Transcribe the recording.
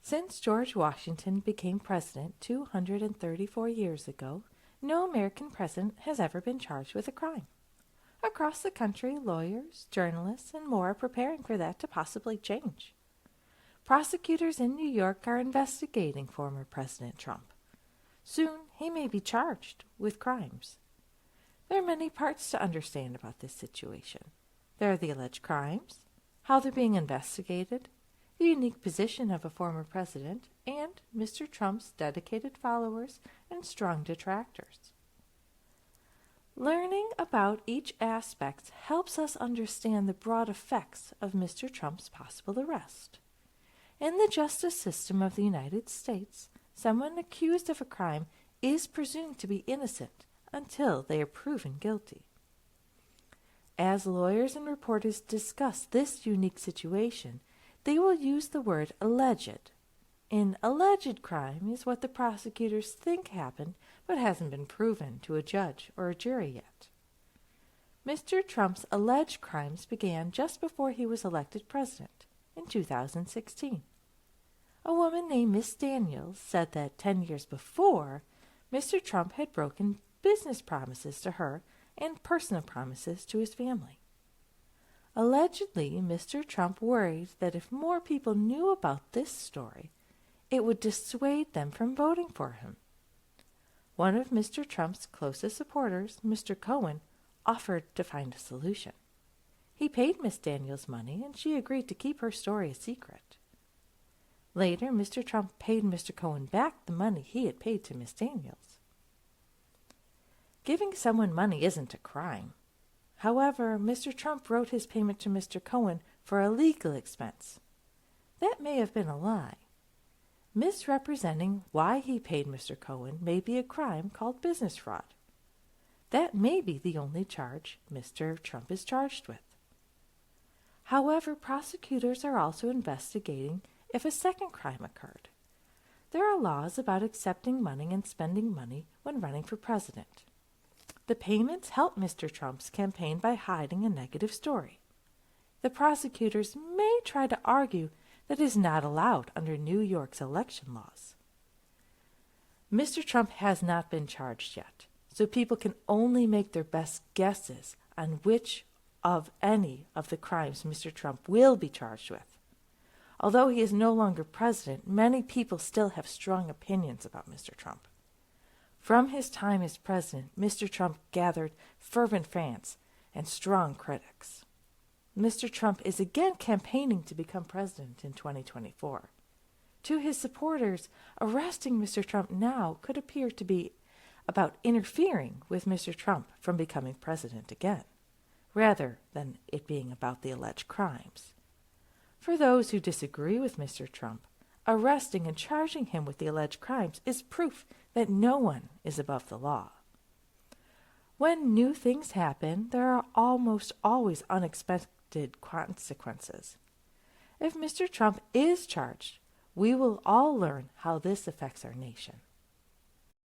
Since George Washington became president 234 years ago, no American president has ever been charged with a crime. Across the country, lawyers, journalists, and more are preparing for that to possibly change. Prosecutors in New York are investigating former President Trump. Soon, he may be charged with crimes. There are many parts to understand about this situation. There are the alleged crimes, how they're being investigated, the unique position of a former president, and Mr. Trump's dedicated followers and strong detractors. Learning about each aspect helps us understand the broad effects of Mr. Trump's possible arrest. In the justice system of the United States, someone accused of a crime is presumed to be innocent until they are proven guilty. As lawyers and reporters discuss this unique situation, they will use the word alleged. An alleged crime is what the prosecutors think happened but hasn't been proven to a judge or a jury yet. Mr. Trump's alleged crimes began just before he was elected president in 2016. A woman named Miss Daniels said that 10 years before, Mr. Trump had broken business promises to her and personal promises to his family. Allegedly, Mr. Trump worried that if more people knew about this story, it would dissuade them from voting for him. One of Mr. Trump's closest supporters, Mr. Cohen, offered to find a solution. He paid Miss Daniels money, and she agreed to keep her story a secret. Later, Mr. Trump paid Mr. Cohen back the money he had paid to Miss Daniels. Giving someone money isn't a crime. However, Mr. Trump wrote his payment to Mr. Cohen for a legal expense. That may have been a lie. Misrepresenting why he paid Mr. Cohen may be a crime called business fraud. That may be the only charge Mr. Trump is charged with. However, prosecutors are also investigating if a second crime occurred. There are laws about accepting money and spending money when running for president. The payments helped Mr. Trump's campaign by hiding a negative story. The prosecutors may try to argue that is not allowed under New York's election laws. Mr. Trump has not been charged yet, so people can only make their best guesses on which of any of the crimes Mr. Trump will be charged with. Although he is no longer president, many people still have strong opinions about Mr. Trump. From his time as president, Mr. Trump gathered fervent fans and strong critics. Mr. Trump is again campaigning to become president in 2024. To his supporters, arresting Mr. Trump now could appear to be about interfering with Mr. Trump from becoming president again, rather than it being about the alleged crimes. For those who disagree with Mr. Trump, arresting and charging him with the alleged crimes is proof that no one is above the law. When new things happen, there are almost always unexpected consequences. If Mr. Trump is charged, we will all learn how this affects our nation.